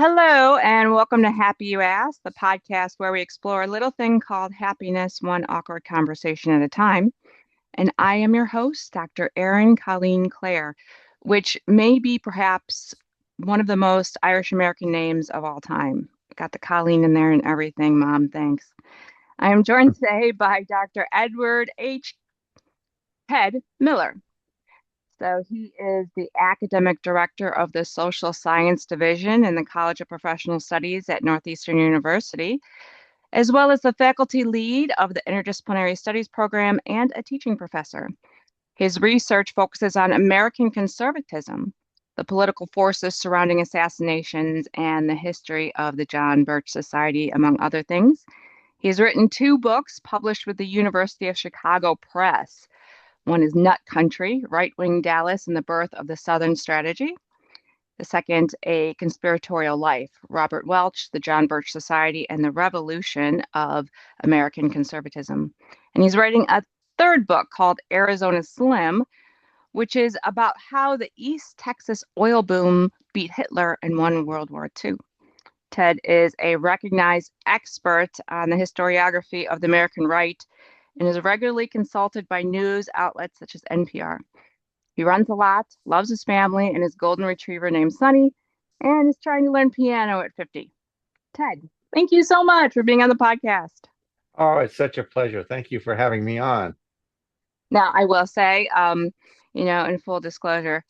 Hello, and welcome to Happy You Ask, the podcast where we explore a little thing called happiness, one awkward conversation at a time. And I am your host, Dr. Erin Colleen Clare, which may be perhaps one of the most Irish American names of all time. Got the Colleen in there and everything, Mom. Thanks. I am joined today by Dr. Edward H. Ted Miller. So he is the academic director of the Social Science Division in the College of Professional Studies at Northeastern University, as well as the faculty lead of the Interdisciplinary Studies program and a teaching professor. His research focuses on American conservatism, the political forces surrounding assassinations, and the history of the John Birch Society, among other things. He has written two books published with the University of Chicago Press. One is Nut Country, Right Wing Dallas and the Birth of the Southern Strategy. The second, A Conspiratorial Life, Robert Welch, the John Birch Society, and the Revolution of American Conservatism. And he's writing a third book called Arizona Slim, which is about how the East Texas oil boom beat Hitler and won World War II. Ted is a recognized expert on the historiography of the American right and is regularly consulted by news outlets such as NPR. He runs a lot, loves his family and his golden retriever named Sunny, and is trying to learn piano at 50. Ted, thank you so much for being on the podcast. Oh, it's such a pleasure. Thank you for having me on. Now, I will say, in full disclosure,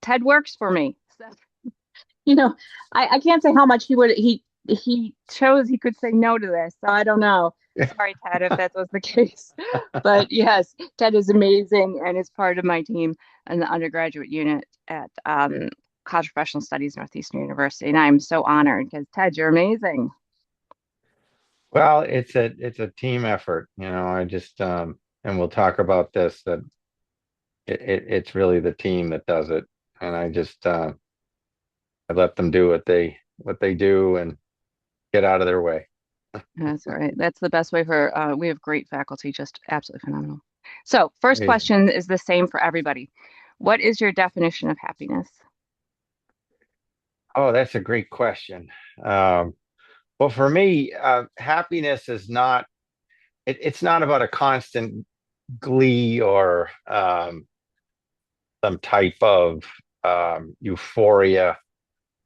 Ted works for me. So, I can't say how much he chose he could say no to this. So I don't know. Sorry, Ted, if that was the case. But yes, Ted is amazing and is part of my team in the undergraduate unit at College of Professional Studies, Northeastern University. And I'm so honored because Ted, you're amazing. Well, it's a team effort, I just and we'll talk about this that it's really the team that does it. And I let them do what they do and get out of their way. That's all right. That's the best way for we have great faculty, just absolutely phenomenal. So, first Amazing. question is the same for everybody. What is your definition of happiness? Oh, that's a great question. Well, for me, happiness is not it's not about a constant glee or some type of euphoria.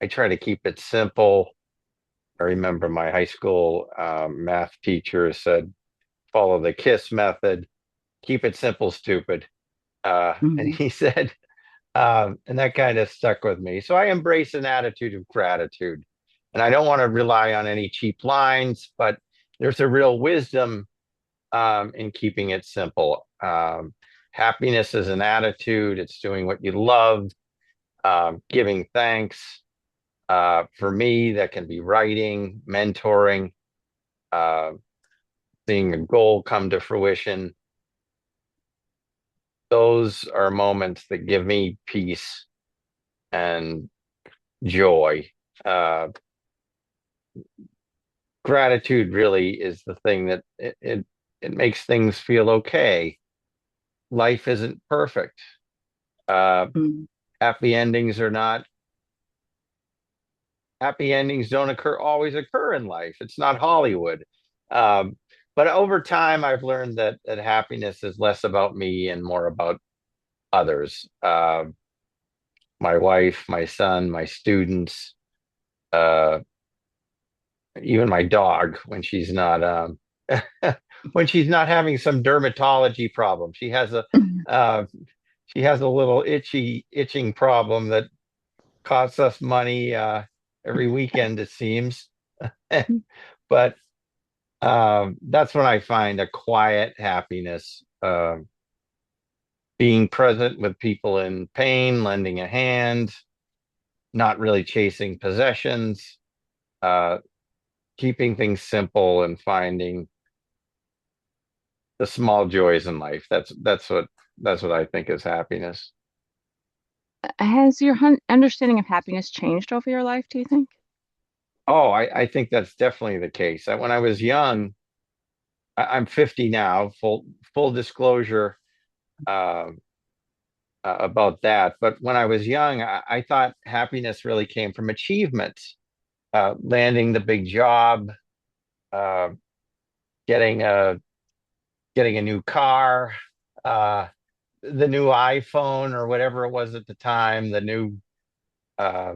I try to keep it simple. I remember my high school math teacher said, follow the KISS method, keep it simple, stupid. And Mhm. he said, and that kind of stuck with me. So I embrace an attitude of gratitude. And I don't want to rely on any cheap lines, but there's a real wisdom in keeping it simple. Happiness is an attitude, it's doing what you love, giving thanks. For me, that can be writing, mentoring, uh, seeing a goal come to fruition. Those are moments that give me peace and joy. Uh, Gratitude really is the thing that it makes things feel okay. Life isn't perfect. Uh, Mhm. happy endings are not happy endings don't always occur in life. It's not Hollywood. Um, but over time, I've learned that happiness is less about me and more about others. My wife, my son, my students, uh, even my dog when she's not when she's not having some dermatology problem. Uh, she has a little itching problem that costs us money every weekend, it seems. But that's when I find a quiet happiness, being present with people in pain, lending a hand, not really chasing possessions, uh, keeping things simple and finding the small joys in life. That's what I think is happiness. Has your understanding of happiness changed over your life, do you think? Oh, I think that's definitely the case. When I was young, I'm 50 now, full disclosure uh, about that. But when I was young, I thought happiness really came from achievement. landing the big job, uh, getting a new car, uh, the new iPhone or whatever it was at the time, the new uh,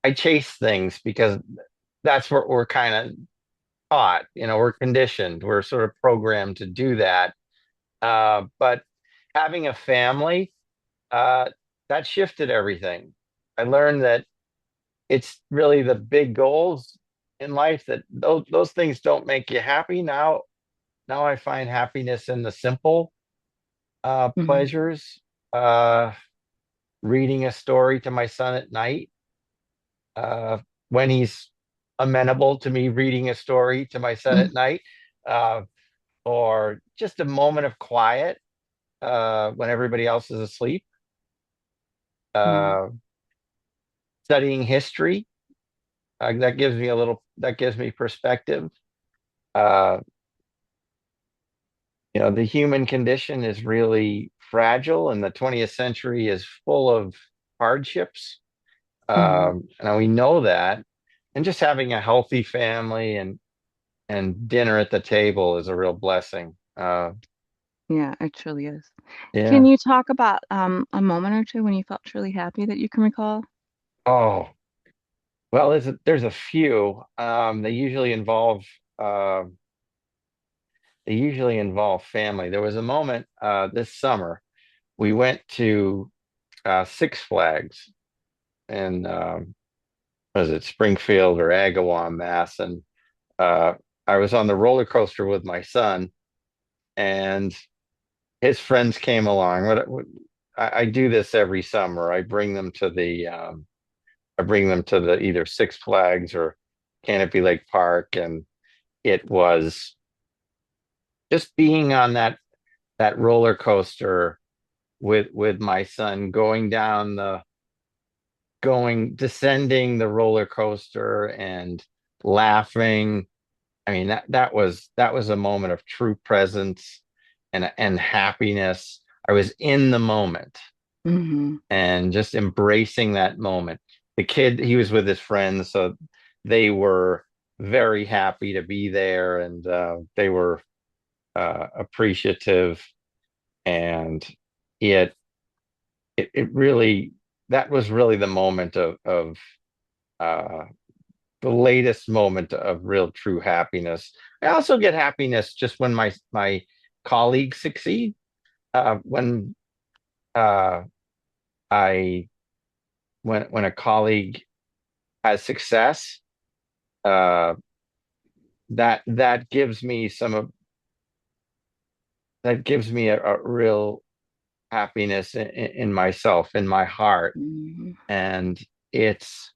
I chase things because that's what we're kind of taught. We're conditioned. We're sort of programmed to do that. But having a family, uh, that shifted everything. I learned that it's really the big goals in life that those things don't make you happy. Now I find happiness in the simple Mhm. pleasures. Uh, Reading a story to my son at night, uh, when he's amenable to me reading a story to my son Mhm. at night, uh, or just a moment of quiet when everybody else is asleep. Mhm. Uh, Studying history, that gives me perspective. Uh, the human condition is really fragile, and the 20th century is full of hardships. Mhm. And we know that. And just having a healthy family and dinner at the table is a real blessing. Yeah, it truly is. Can Yeah. you talk about a moment or two when you felt truly happy that you can recall? Oh, well, there's a few. Uh, they usually involve family. There was a moment this summer we went to Six Flags in was it Springfield or Agawam, Mass, and uh, I was on the roller coaster with my son, and his friends came along. I do this every summer. I bring them to the either Six Flags or Canopy Lake Park, and it was just being on that roller coaster with my son, descending the roller coaster and laughing. I mean, that was a moment of true presence and happiness. I was in the moment Hmm. and just embracing that moment. The kid, he was with his friends, so they were very happy to be there, and they were appreciative. And it, it really, that was really the moment of uh, the latest moment of real true happiness. I also get happiness just when my colleagues succeed. When uh, I when a colleague has success, uh, that gives me that gives me a real happiness in myself, in my heart, Hmm. and it's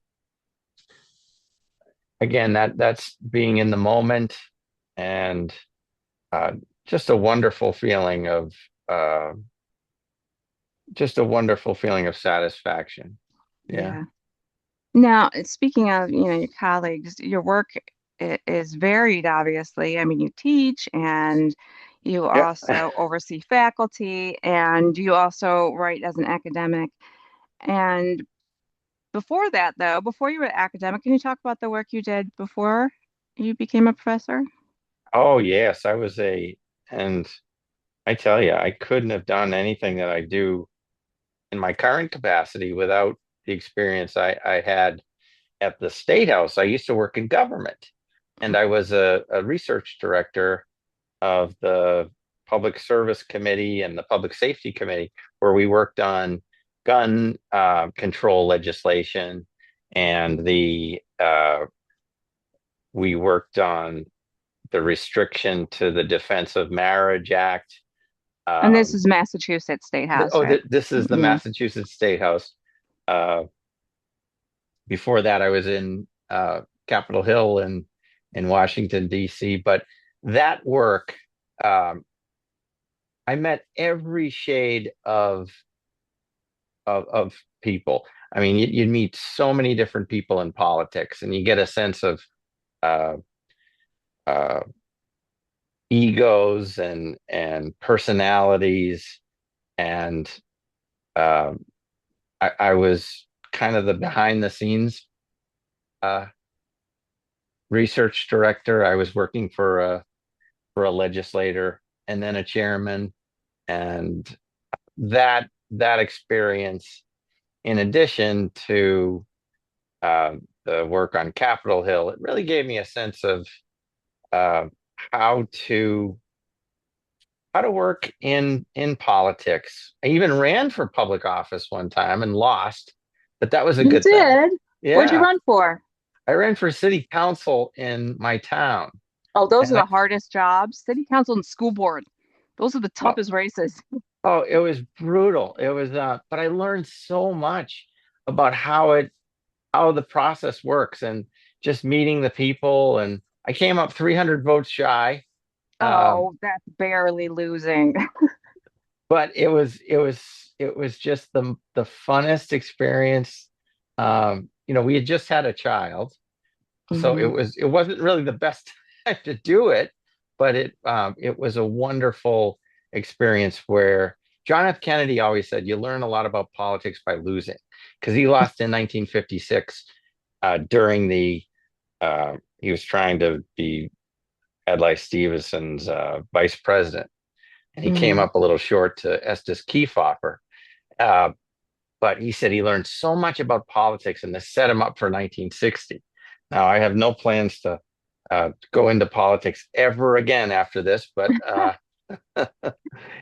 again that's being in the moment and uh, just a wonderful feeling of uh, just a wonderful feeling of satisfaction. Yeah. Yeah. Now, speaking of, your colleagues, your work is varied, obviously. I mean, you teach and you Yeah. also oversee faculty and you also write as an academic. And before that, though, before you were an academic, can you talk about the work you did before you became a professor? Oh, yes, and I tell you, I couldn't have done anything that I do in my current capacity without the experience I had at the State House. I used to work in government, and I was a research director of the Public Service Committee and the Public Safety Committee, where we worked on gun control legislation, and the we worked on the restriction to the Defense of Marriage Act. And this Um, is Massachusetts State House, right? this is the Yeah. Massachusetts State House. Uh, Before that, I was in Capitol Hill in Washington, D.C. But that work, um, I met every shade of people. I mean, you'd meet so many different people in politics, and you get a sense of uh, uh, egos and personalities. And I was kind of the behind the scenes research director. I was working for a legislator and then a chairman, and that experience, in addition to uh, the work on Capitol Hill, it really gave me a sense of uh, how to how to work in politics. I even ran for public office one time and lost, but that was a You good thing. did? What'd you Yeah, run for? I ran for city council in my town, Oh, those are and the hardest jobs. City council and school board. Those are the oh, toughest races. oh, it was brutal. It was, but I learned so much about how the process works and just meeting the people. And I came up 300 votes shy. Um, Oh, that's barely losing. but it was just the funnest experience. We had just had a child, so it Mhm. was it wasn't really the best time to do it, but it was a wonderful experience where John F. Kennedy always said you learn a lot about politics by losing, because he lost in 1956 during the he was trying to be Adlai Stevenson's vice president, and he came Mhm. up a little short to Estes Kefauver. Uh, but he said he learned so much about politics, and this set him up for 1960. Now, I have no plans to go into politics ever again after this, but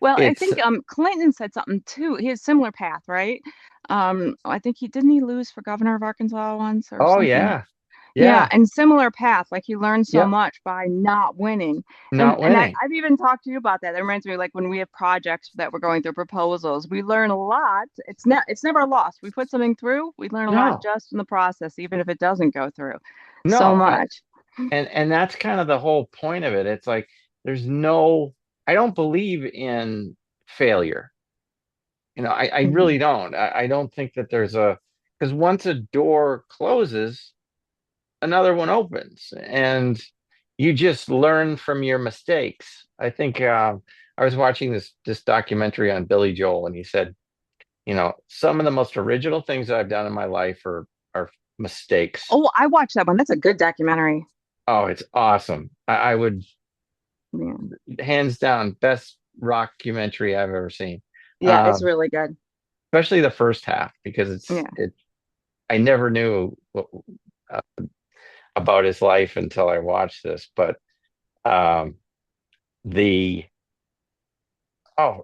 Well, I it's, think Clinton said something too. He has similar path, right? I think he didn't he lose for governor of Arkansas once or oh, something. yeah, Yeah, yeah, and similar path. Like he learned so yep, much by not winning. And not and I, winning. I've even talked to you about that. That reminds me, like when we have projects that we're going through proposals, we learn a lot. It's never a loss. We put something through, we learn a lot No, just in the process, even if it doesn't go through. So no. much. And that's kind of the whole point of it. It's like there's no, I don't believe in failure. I Mhm. really don't. I don't think that because once a door closes, another one opens, and you just learn from your mistakes. I think I was watching this documentary on Billy Joel, and he said, some of the most original things I've done in my life are mistakes. Oh, I watched that one. That's a good documentary. Oh, it's awesome. I would, Yeah. hands down, best rockumentary I've ever seen. Yeah, it's Um, really good. Especially the first half, because Yeah. I never knew uh, about his life until I watched this, but um, the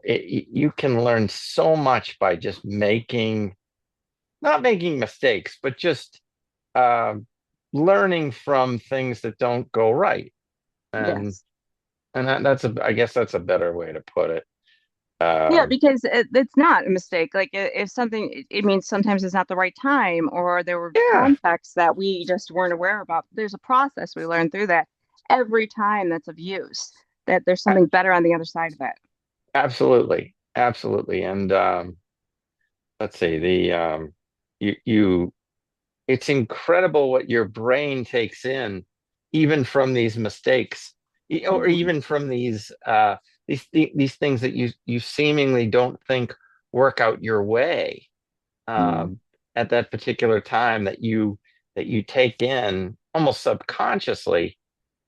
you can learn so much by just not making mistakes, but just um, learning from things that don't go right. And Yes. I guess that's a better way to put it. Yeah, Um, because it's not a mistake. Like if something, it means sometimes it's not the right time, or there were yeah, contexts that we just weren't aware about. There's a process we learn through that every time that's of use, that there's a- something better on the other side of it. absolutely, absolutely. And let's see, you it's incredible what your brain takes in, even from these mistakes, or Mhm. even from these things that you seemingly don't think work out your way Yeah. um, at that particular time, that you take in almost subconsciously,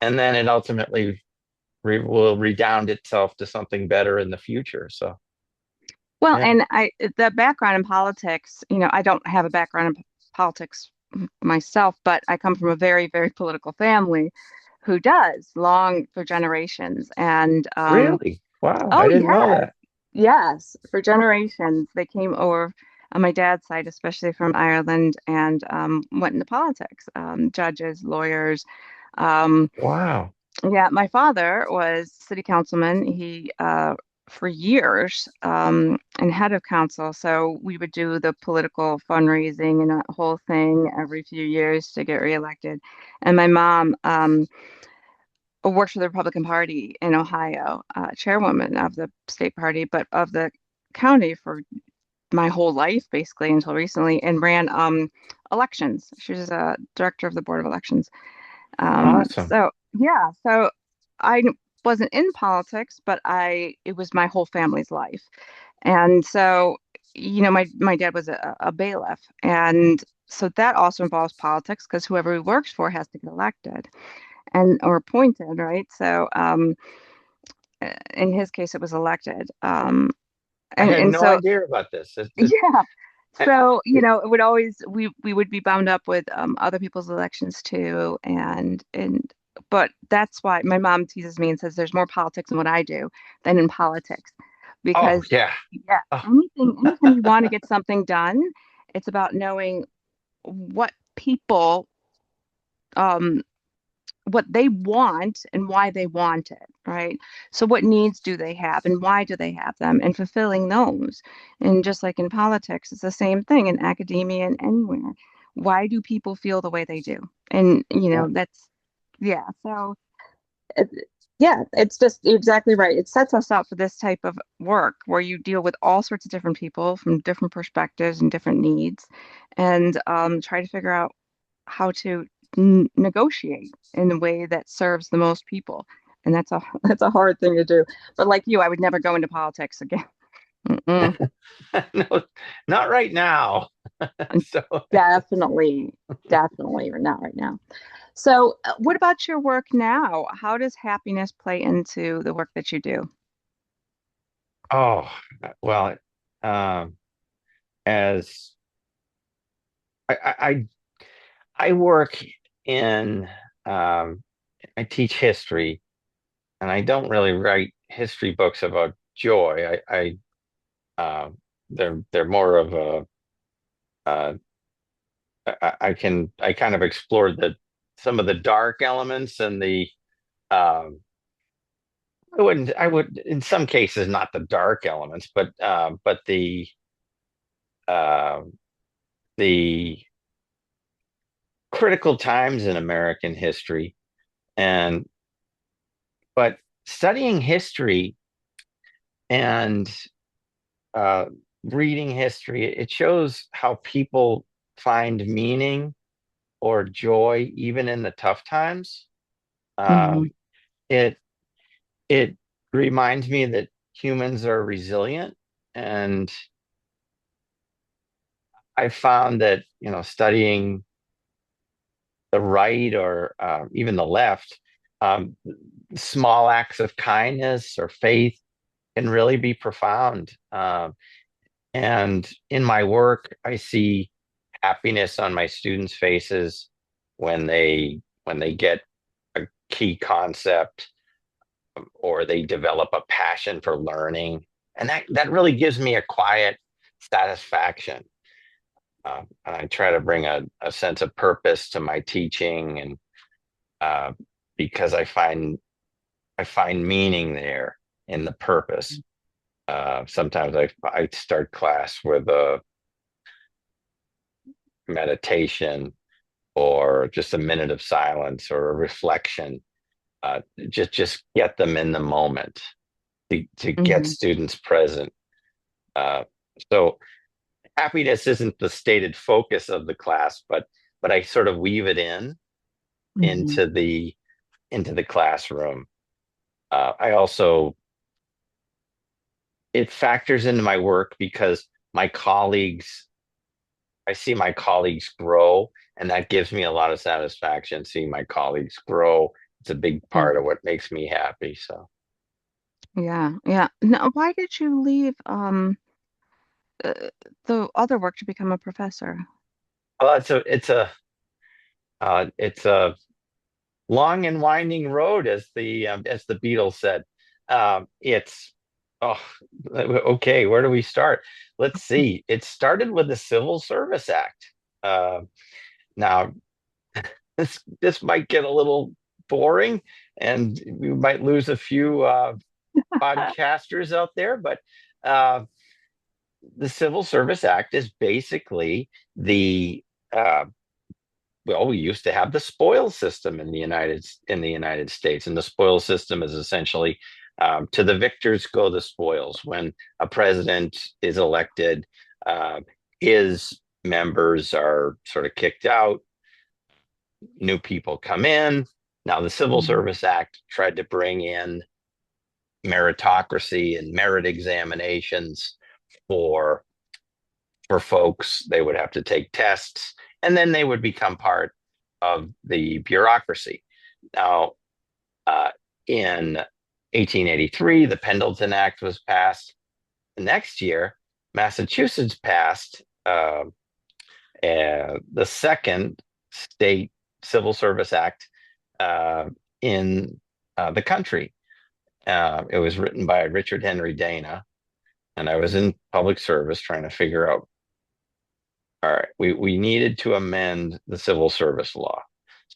and then it ultimately will redound itself to something better in the future. So Well, yeah, and the background in politics, I don't have a background in politics myself, but I come from a very, very political family who does long for generations. And really, wow, oh I didn't know yeah, that. yes, for generations they came over on my dad's side, especially from Ireland, and went into politics, judges, lawyers. Um, Wow, yeah, my father was city councilman. He for years and head of council. So we would do the political fundraising and that whole thing every few years to get reelected. And my mom worked for the Republican Party in Ohio, chairwoman of the state party, but of the county for my whole life, basically until recently, and ran elections. She was a director of the Board of Elections. awesome. So yeah, so I wasn't in politics, but it was my whole family's life. And so, my dad was a bailiff, and so that also involves politics because whoever he works for has to get elected and or appointed, right? So in his case, it was elected. I had And no so idea about this. yeah. Eh, So, it would always we would be bound up with other people's elections too, and but that's why my mom teases me and says there's more politics in what I do than in politics, oh because yeah. yeah, Oh, anytime you want to get something done, it's about knowing what people um what they want and why they want it, right? So what needs do they have and why do they have them and fulfilling those. And just like in politics, it's the same thing in academia and anywhere. Why do people feel the way they do? And yeah. that's yeah. So it, yeah, it's just you're exactly right. It sets us up for this type of work where you deal with all sorts of different people from different perspectives and different needs, and try to figure out how to negotiate in a way that serves the most people. And that's a that's a hard thing to do. But like you, I would never go into politics again. Mm-mm. No, not right now. So, Definitely, definitely not right now. So, what about your work now? How does happiness play into the work that you do? oh, well, um, as I I work in I teach history, and I don't really write history books about joy. They're more of a uh, I kind of explore the some of the dark elements and the um, I would in some cases not the dark elements, but uh, the critical times in American history. And but studying history and uh, reading history, it shows how people find meaning or joy even in the tough times. Hmm. Um, it it reminds me that humans are resilient, and I found that studying the right or even the left, um, small acts of kindness or faith can really be profound. And in my work, I see happiness on my students' faces when they get a key concept or they develop a passion for learning, and that really gives me a quiet satisfaction. And I try to bring a sense of purpose to my teaching, and uh, because I find meaning there in the purpose. Sometimes I start class with a meditation or just a minute of silence or a reflection. Just get them in the moment to get Hmm. students present. Uh, so happiness isn't the stated focus of the class, but I sort of weave it in Hmm. into the classroom. I also it factors into my work because my colleagues I see my colleagues grow, and that gives me a lot of satisfaction seeing my colleagues grow. It's a big part of what makes me happy. So, Yeah, yeah. Now, why did you leave uh, the other work to become a professor? well, it's a long and winding road, as the Beatles said. It's oh, okay. Where do we start? Let's see. It started with the Civil Service Act. Uh, Now, this might get a little boring, and we might lose a few podcasters out there, but uh, the Civil Service Act is basically the uh, well, we used to have the spoils system in the United States, and the spoils system is essentially to the victors go the spoils. When a president is elected, uh, his members are sort of kicked out, new people come in. Now, the Civil Mhm. Service Act tried to bring in meritocracy and merit examinations for for folks. They would have to take tests, and then they would become part of the bureaucracy. Now, uh, in 1883, the Pendleton Act was passed. The next year, Massachusetts passed the second state civil service act uh, in the country. It was written by Richard Henry Dana, and I was in public service trying to figure out, all right, we needed to amend the civil service law.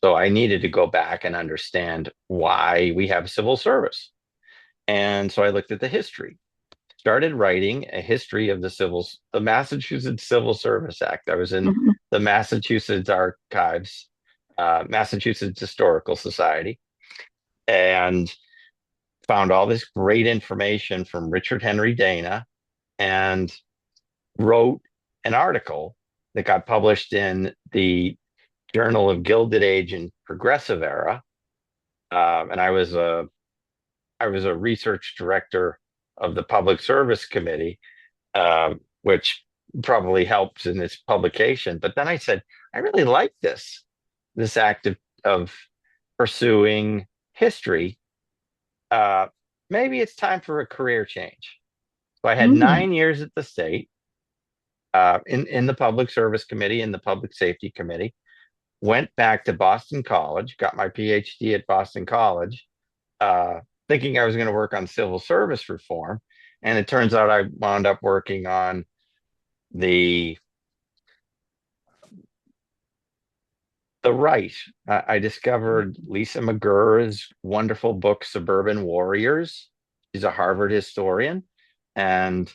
So I needed to go back and understand why we have civil service. And so I looked at the history, started writing a history of the Massachusetts Civil Service Act. I was in Mhm. the Massachusetts Archives, Massachusetts Historical Society, and found all this great information from Richard Henry Dana and wrote an article that got published in the Journal of Gilded Age and Progressive Era. And I was a research director of the Public Service Committee, which probably helps in its publication. But then I said, I really like this act of pursuing history. Uh, Maybe it's time for a career change. So I had Mm. 9 years at the state, in the Public Service Committee, in the Public Safety Committee. Went back to Boston College, got my PhD at Boston College, uh, thinking I was going to work on civil service reform. And it turns out I wound up working on the the right. I discovered Lisa McGurr's wonderful book, Suburban Warriors. She's a Harvard historian, and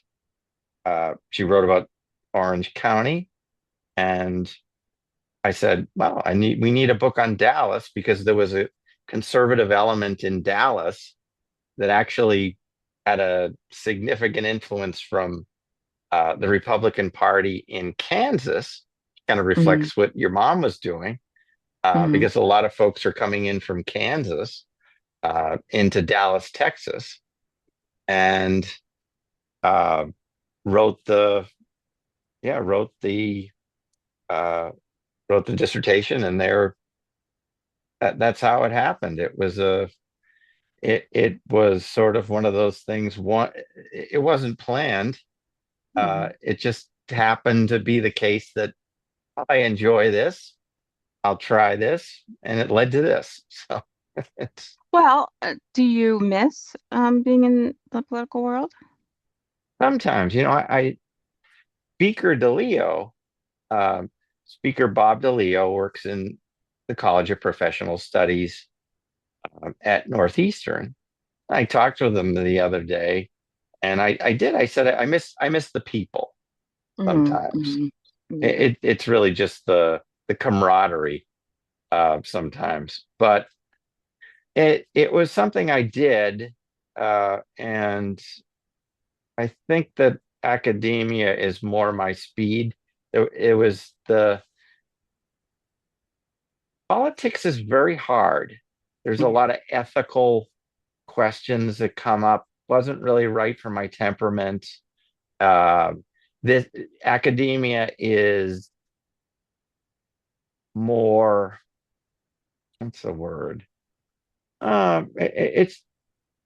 she wrote about Orange County. And I said, well, we need a book on Dallas because there was a conservative element in Dallas that actually had a significant influence from the Republican Party in Kansas. Kind of Mm. reflects what your mom was doing, Mm. because a lot of folks are coming in from Kansas into Dallas, Texas, and uh, wrote the yeah uh, wrote the dissertation, and that's how it happened. It was sort of one of those things. It wasn't planned. Mm. It just happened to be the case that I enjoy this. I'll try this, and it led to this. So it's Well, do you miss being in the political world? sometimes, Speaker DeLeo, um, Speaker Bob DeLeo works in the College of Professional Studies at Northeastern. I talked with him the other day, and I said I miss the people Mm. sometimes. Mm. Yeah. It's really just the camaraderie sometimes, but it was something I did, and I think that academia is more my speed. It was the politics is very hard. There's a Yeah. lot of ethical questions that come up. Wasn't really right for my temperament. Uh, this academia is more, what's the word? It's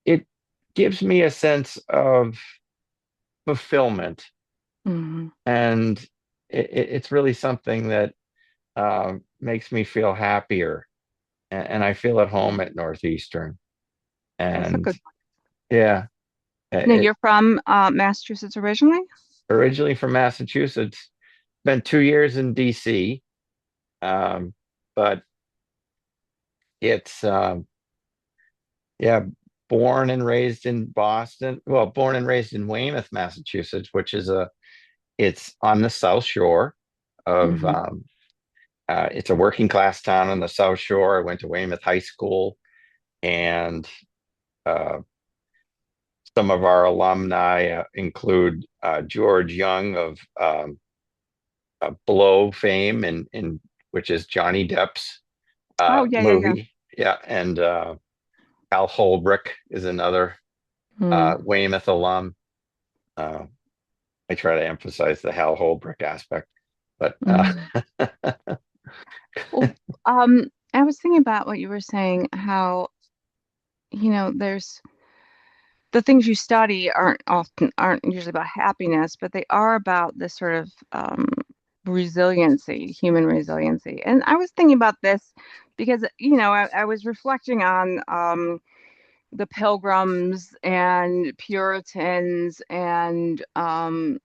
it gives me a sense of fulfillment, Mm. and it's really something that makes me feel happier, and I feel at home at Northeastern. That's a And good one. yeah, Now, it, you're from Massachusetts originally? originally from Massachusetts, spent 2 years in DC, um, but it's yeah, born and raised in Boston. Well, born and raised in Weymouth, Massachusetts, which is it's on the South Shore of Hmm. it's a working class town on the South Shore. I went to Weymouth High School, and uh, some of our alumni include George Young of Blow fame, and which is Johnny Depp's Oh, yeah, yeah, yeah. movie. Yeah, and Al Holbrook is another Mm. Weymouth alum. Uh, I try to emphasize the Hal Holbrook aspect, but Mm. Well, I was thinking about what you were saying, how, there's the things you study aren't usually about happiness, but they are about this sort of resiliency, human resiliency. And I was thinking about this because, I was reflecting on the Pilgrims and Puritans and oh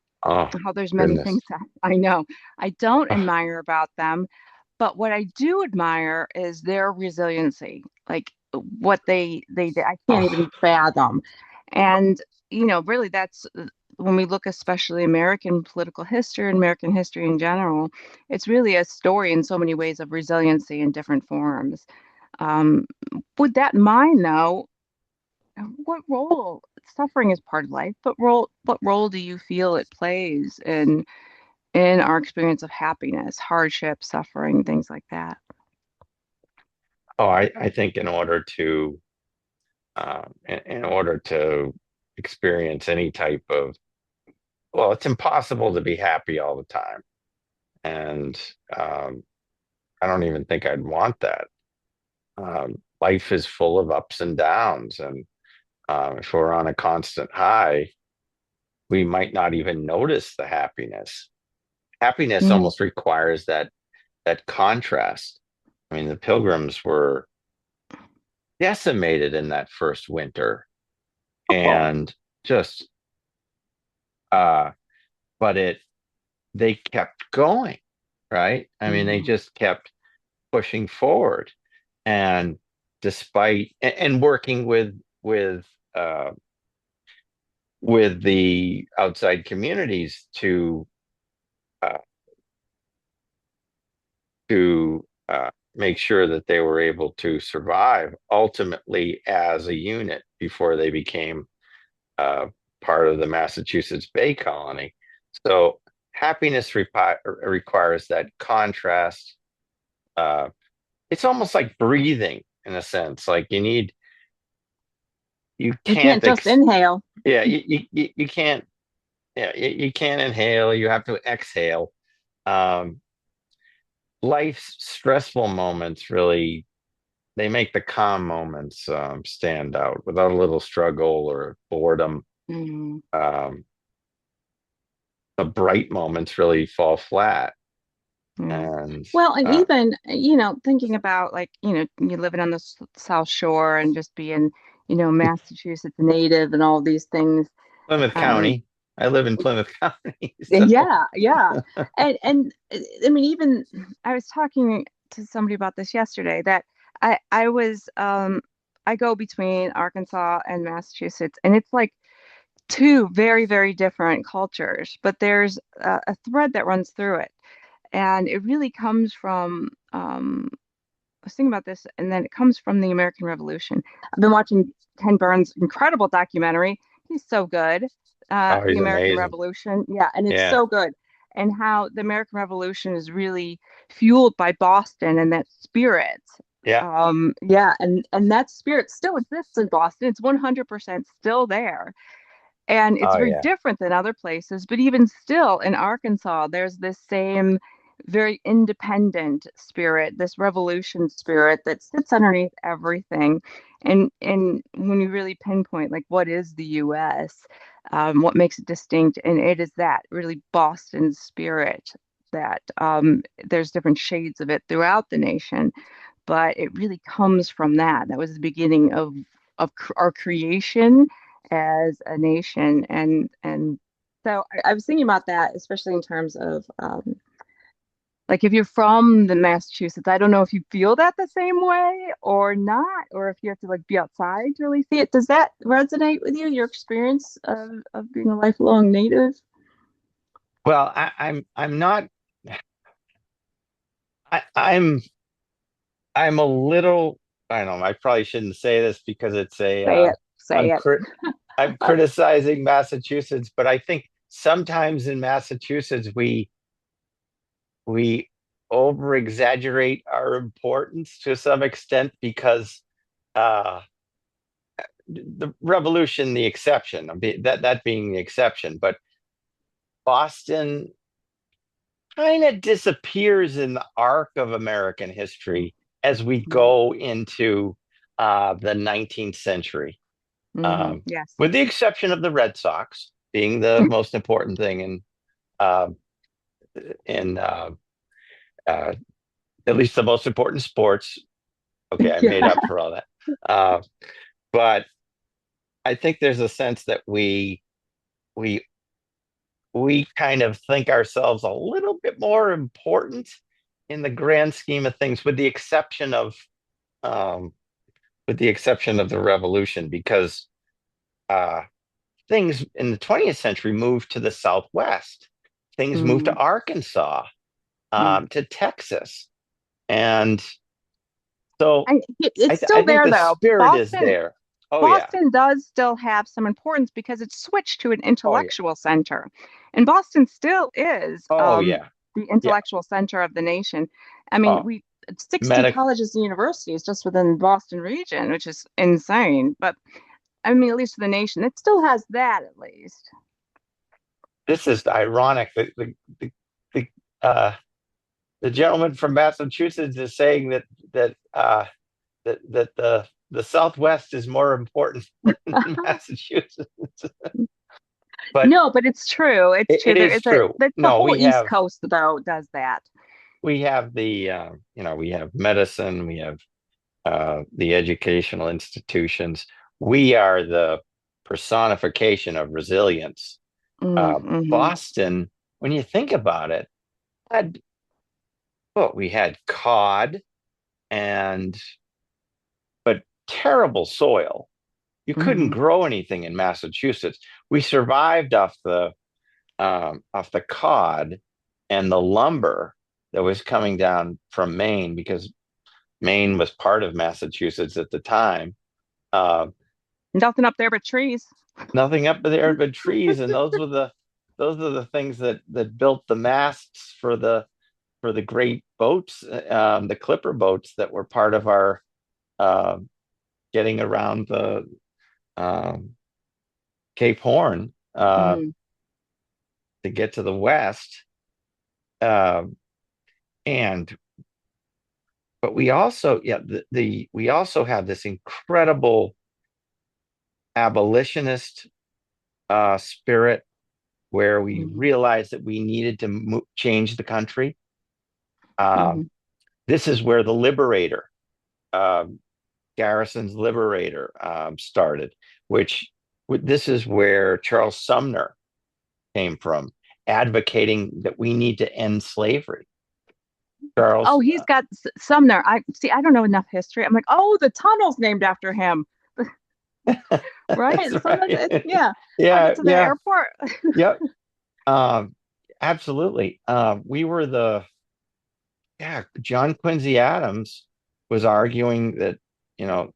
how there's many goodness. things that I know I don't Oh, admire about them, but what I do admire is their resiliency, like what they did. I can't oh, even fathom. And, really that's when we look especially American political history and American history in general, it's really a story in so many ways of resiliency in different forms. Um, with that in mind, though, what role suffering is part of life, but what role do you feel it plays in our experience of happiness, hardship, suffering, things like that? I think in order to experience any type of, well, it's impossible to be happy all the time, and um, I don't even think I'd want that. Life is full of ups and downs, and if we're on a constant high, we might not even notice the happiness. Happiness Mm. almost requires that contrast. I mean, the Pilgrims were decimated in that first winter, Oh. and just uh, but it they kept going, right? I mean, they Mm. just kept pushing forward, and despite and working uh, with the outside communities uh, to make sure that they were able to survive ultimately as a unit before they became uh, part of the Massachusetts Bay Colony. So happiness requires that contrast. Uh, it's almost like breathing in a sense. Like you You can't, can't just inhale. yeah, you can't, yeah, you can't inhale. You have to exhale. Um, Life's stressful moments really they make the calm moments stand out without a little struggle or boredom. Mm. Um, the bright moments really fall flat. Mm. And Well, and even, thinking about like, you living on the South Shore and just being, Massachusetts native and all these things. Plymouth Um, County, I live in Plymouth County, so yeah, yeah. And I mean, even I was talking to somebody about this yesterday that I was I go between Arkansas and Massachusetts, and it's like two very, very different cultures, but there's a thread that runs through it. And it really comes from, I was thinking about this, and then it comes from the American Revolution. I've been watching Ken Burns' incredible documentary. He's so good. oh, The he's American amazing. Revolution. Yeah, and it's Yeah, so good. And how the American Revolution is really fueled by Boston and that spirit. yeah, Yeah, and that spirit still exists in Boston. It's 100% still there. And it's oh very yeah, different than other places, but even still in Arkansas, there's this same very independent spirit, this revolution spirit that sits underneath everything. And when you really pinpoint like what is the US, what makes it distinct, and it is that really Boston spirit that there's different shades of it throughout the nation, but it really comes from that. That was the beginning of our creation as a nation, and so I was thinking about that, especially in terms of like if you're from the Massachusetts, I don't know if you feel that the same way or not, or if you have to like be outside to really see it. Does that resonate with you, your experience of being a lifelong native? well, I'm not I'm a little, I don't know, I probably shouldn't say this because it's a Say it, say I'm it. crit I'm criticizing Massachusetts, but I think sometimes in Massachusetts we over exaggerate our importance to some extent because uh the revolution, the exception, that being the exception, but Boston kind of disappears in the arc of American history as we go into the 19th century, um, Yes. with the exception of the Red Sox being the most important thing uh, in uh, at least the most important sports. Okay, I made Yeah. up for all that. Uh, but I think there's a sense that we we kind of think ourselves a little bit more important in the grand scheme of things, um, with the exception of the revolution, because uh, things in the 20th century moved to the Southwest. Things moved to Mm, Arkansas, mm. to Texas, and so And it's I still think there the though. spirit is there. Oh yeah, Boston does still have some importance because it's switched to an oh yeah, intellectual center. And Boston still is oh yeah, the yeah. intellectual center of the nation. I mean, Oh, we 60 medic. colleges and universities just within the Boston region, which is insane. But I mean, at least for the nation, it still has that at least. This is ironic. The, uh, the gentleman from Massachusetts is saying that the Southwest is more important than Massachusetts. But No, but it's true. It's true. it There is is a true. the No, whole East Coast though does that. we have the we have medicine, we have the educational institutions. We are the personification of resilience. Mm-hmm. Boston, when you think about it, had we had cod and but terrible soil. You couldn't Mm-hmm. grow anything in Massachusetts. We survived off the cod and the lumber that was coming down from Maine, because Maine was part of Massachusetts at the time. Uh, Nothing up there but trees. Nothing up there but trees, and those are the things that built the masts for the great boats, the clipper boats that were part of our uh, getting around the um, Cape Horn Mm-hmm. to get to the west. Uh, and but we also, yeah, we also have this incredible abolitionist spirit where we realized that we needed to change the country. Uh, Mm-hmm. this is where the Liberator, uh, Garrison's Liberator, started, which this is where Charles Sumner came from, advocating that we need to end slavery. Oh, Charles, he's got Sumner. I see. I don't know enough history. I'm like, oh, the tunnel's named after him, right? that's Sumner. right. Yeah, I Yeah, get to the yeah, airport. yep. Um, Absolutely. We were yeah, John Quincy Adams was arguing that, you know,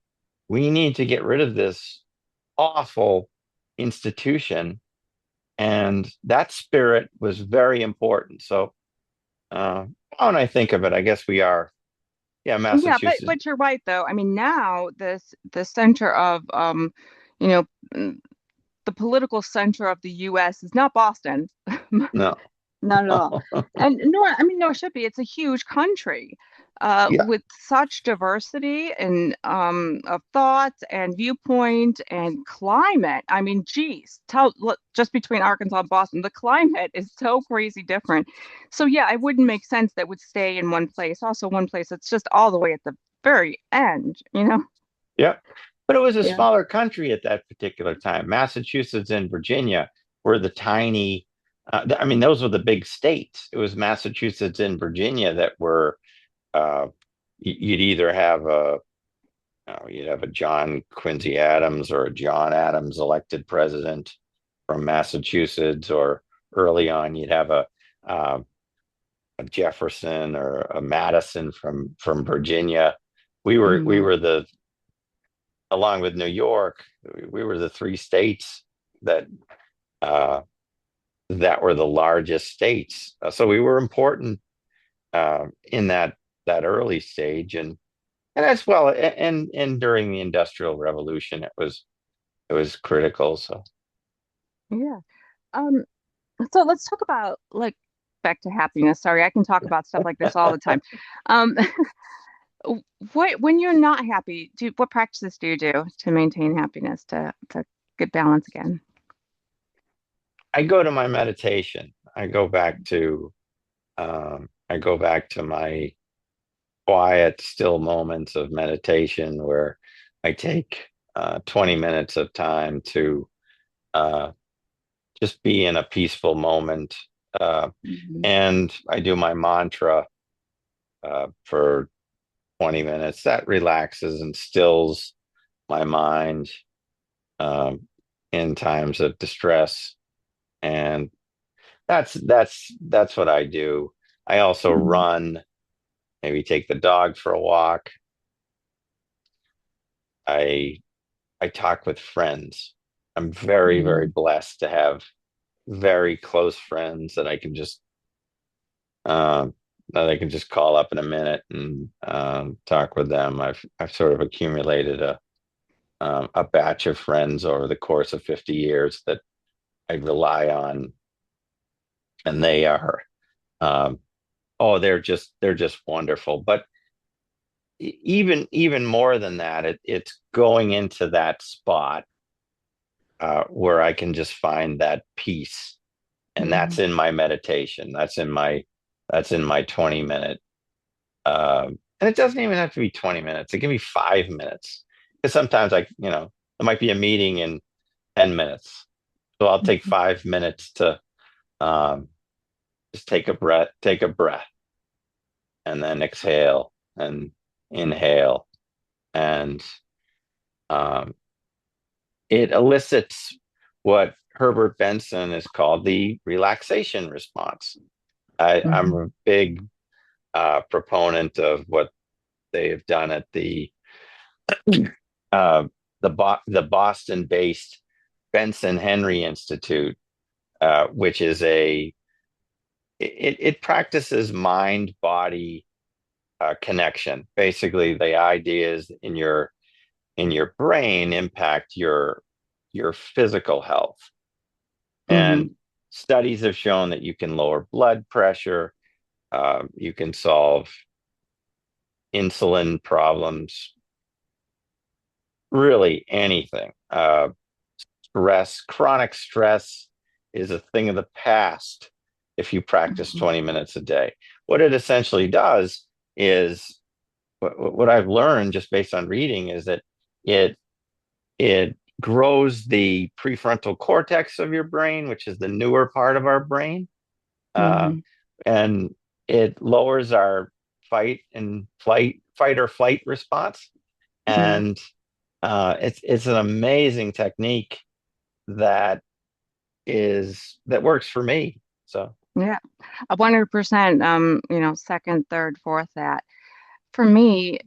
we need to get rid of this awful institution. And that spirit was very important. So, when I think of it, I guess we are, yeah, Yeah, Massachusetts. but you're right though. I mean, now the center of you know, the political center of the U.S. is not Boston. No. Not at all. And nor, I mean, nor should be. It's a huge country Yeah. with such diversity and of thoughts and viewpoint and climate. I mean, geez, look, just between Arkansas and Boston, the climate is so crazy different. So yeah, it wouldn't make sense that would stay in one place. Also, one place that's just all the way at the very end, you know? Yeah. But it was a Yeah. smaller country at that particular time. Massachusetts and Virginia were the tiny, I mean, those were the big states. It was Massachusetts and Virginia that were, uh, you'd either have you'd have a John Quincy Adams or a John Adams elected president from Massachusetts, or early on, you'd have uh, a Jefferson or a Madison from Virginia. We Mm. were along with New York, we were the three states that uh, that were the largest states. So we were important in that early stage, and as well, and during the Industrial Revolution, it was critical. So Yeah. Um, So let's talk about like back to happiness. Sorry, I can talk about stuff like this all the time. Um, what when you're not happy, what practices do you do to maintain happiness to get balance again? I go to my meditation. I go back to my quiet, still moments of meditation where I take 20 minutes of time to uh, just be in a peaceful moment. Uh, Hmm. and I do my mantra for 20 minutes. That relaxes and stills my mind um, in times of distress. And that's what I do. I also Hmm. run, maybe take the dog for a walk. I I talk with friends. I'm very, very Hmm. blessed to have very close friends um, that I can just call up in a minute and talk with them. I've sort of accumulated a batch of friends over the course of 50 years that I rely on, and they are um, oh, they're just wonderful. But even more than that, it's going into that spot where I can just find that peace, and that's Hmm. in my meditation. That's in my 20 minute. And it doesn't even have to be 20 minutes. It can be 5 minutes. Because sometimes there might be a meeting in 10 minutes. So I'll take 5 minutes to um, just take a breath, and then exhale and inhale. And um, it elicits what Herbert Benson has called the relaxation response. I'm Hmm. a big proponent of what they have done at uh, the Boston-based Benson Henry Institute, which is it practices mind body connection. Basically, the ideas in your brain impact your physical health, and Hmm. studies have shown that you can lower blood pressure, you can solve insulin problems, really anything. Chronic stress is a thing of the past if you practice Hmm. 20 minutes a day. What it essentially does is what I've learned just based on reading is that it it grows the prefrontal cortex of your brain, which is the newer part of our brain, uh, Hmm. and it lowers our fight or flight response. Yeah. And it's an amazing technique that that works for me. So Yeah. 100%, second, third, fourth that. For me,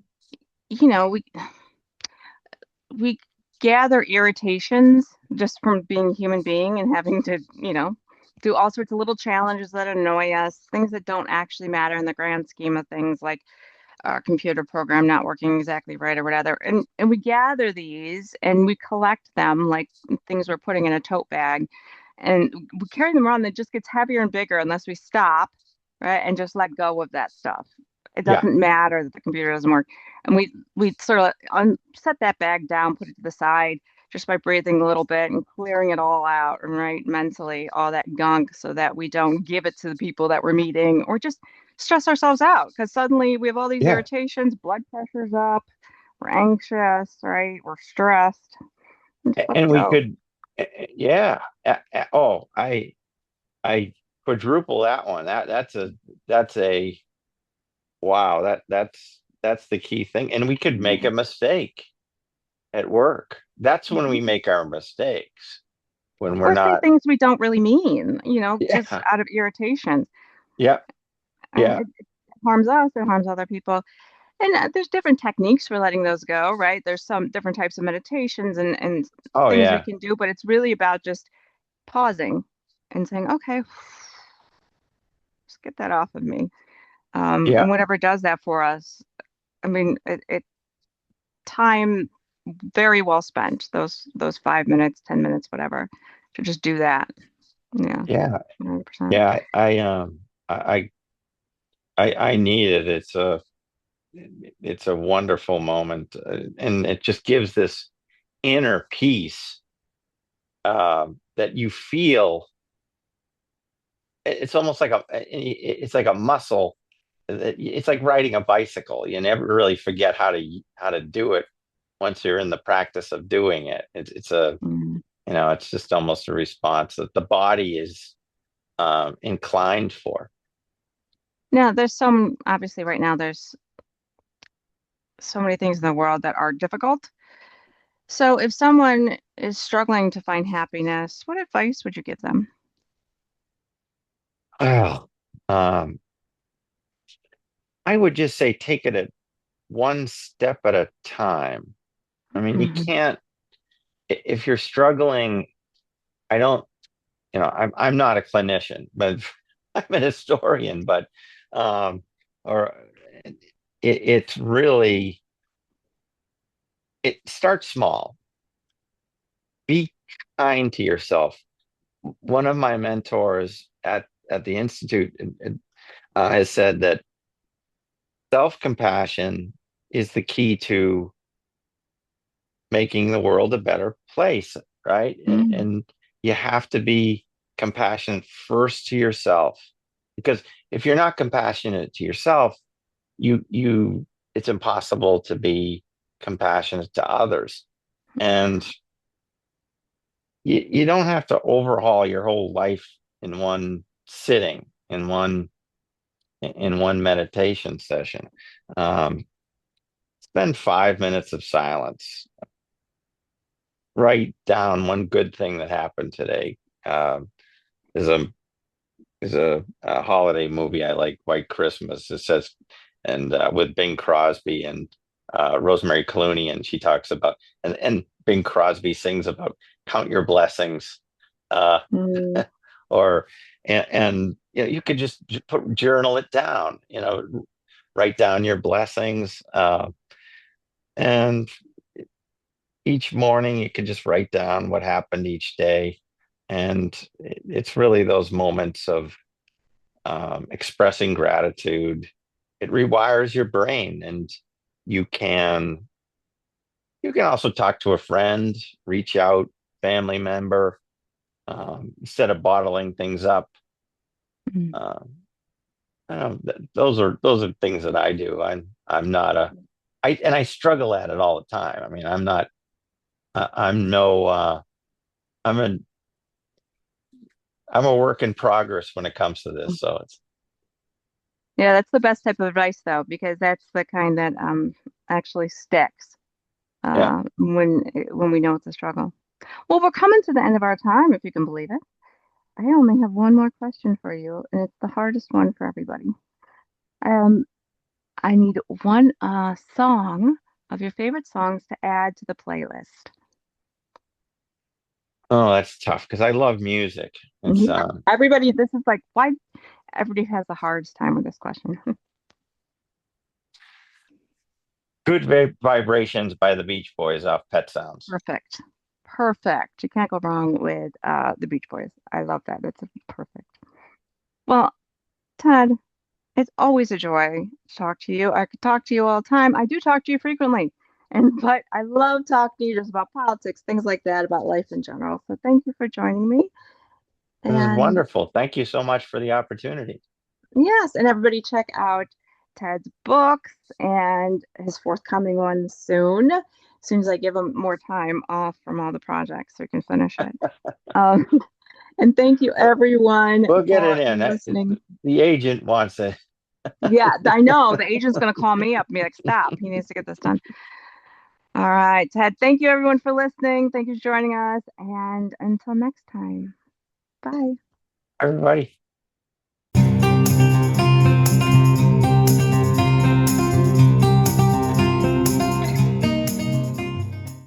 you know, we gather irritations just from being a human being and having to, do all sorts of little challenges that annoy us, things that don't actually matter in the grand scheme of things, like our computer program not working exactly right or whatever. And we gather these and we collect them like things we're putting in a tote bag. And we carry them around. That just gets heavier and bigger unless we stop, right, and just let go of that stuff. It yeah, doesn't matter that the computer doesn't work. And we sort of set that bag down, put it to the side just by breathing a little bit and clearing it all out, right, mentally, all that gunk, so that we don't give it to the people that we're meeting or just stress ourselves out because suddenly we have all these yeah. irritations, blood pressure's up, we're anxious, right? We're stressed. Just let it And we go. could, yeah. Oh, I quadruple that one. That's a wow. That's the key thing. And we could make Yeah. a mistake at work. That's when we Mhm. make our mistakes, when we're Or say not. things we don't really mean, just Yeah, out of irritation. yeah, And yeah. it harms us, it harms other people. And there's different techniques for letting those go, right? There's some different types of meditations and Oh things we yeah, can do, but it's really about just pausing and saying, okay, just get that off of me. yeah. And whatever does that for us, I mean, it time very well spent, those 5 minutes, 10 minutes, whatever, to just do that. Yeah, Yeah, 100%. yeah. I I need it. It's a wonderful moment, and it just gives this inner peace that you feel. It's almost like it's like a muscle. It's like riding a bicycle. You never really forget how to do it once you're in the practice of doing it. It's a Mm. it's just almost a response that the body is inclined for. Now, obviously right now there's so many things in the world that are difficult. So if someone is struggling to find happiness, what advice would you give them? Oh, um, I would just say take it at one step at a time. I mean, you Hmm. can't if you're struggling. I don't, I'm not a clinician, but I'm an historian. But or it's really it starts small. Be kind to yourself. One of my mentors at the institute has said that self-compassion is the key to making the world a better place, right? Mm. And you have to be compassionate first to yourself, because if you're not compassionate to yourself, you it's impossible to be compassionate to others. And you don't have to overhaul your whole life in one sitting, in one meditation session. Um, Spend 5 minutes of silence. Write down one good thing that happened today. There's a holiday movie I like, White Christmas. It says, and with Bing Crosby and Rosemary Clooney, and she talks about, and Bing Crosby sings about count your blessings, uh, Mm. or and you could just journal it down. Write down your blessings, and each morning you can just write down what happened each day, and it's really those moments of expressing gratitude. It rewires your brain, and you can you can also talk to a friend, reach out, family member, instead of bottling things up. Mm. Um, I don't know, those are things that I do. I'm not a I and I struggle at it all the time. I mean, I'm not. I'm no. I'm a I'm a work in progress when it comes to this. So it's Yeah, that's the best type of advice though, because that's the kind that actually sticks yeah. when we know it's a struggle. Well, we're coming to the end of our time, if you can believe it. I only have one more question for you, and it's the hardest one for everybody. Um, I need one song of your favorite songs to add to the playlist. Oh, that's tough because I love music. It's Yeah, everybody, this is like why everybody has the hardest time with this question. Good Vibrations by the Beach Boys off Pet Sounds. Perfect. Perfect. You can't go wrong with the Beach Boys. I love that. That's perfect. Well, Ted, it's always a joy to talk to you. I could talk to you all the time. I do talk to you frequently. But I love talking to you just about politics, things like that, about life in general. So thank you for joining me. This is And wonderful. Thank you so much for the opportunity. yes, and everybody check out Ted's books and his forthcoming one soon. As soon as I give him more time off from all the projects so he can finish it. Um, and thank you everyone We'll get it for in. listening. The agent wants it. Yeah, I know the agent's going to call me up and be like, stop, he needs to get this done. All right, Ted, thank you everyone for listening. Thank you for joining us. And until next time, bye. Everybody.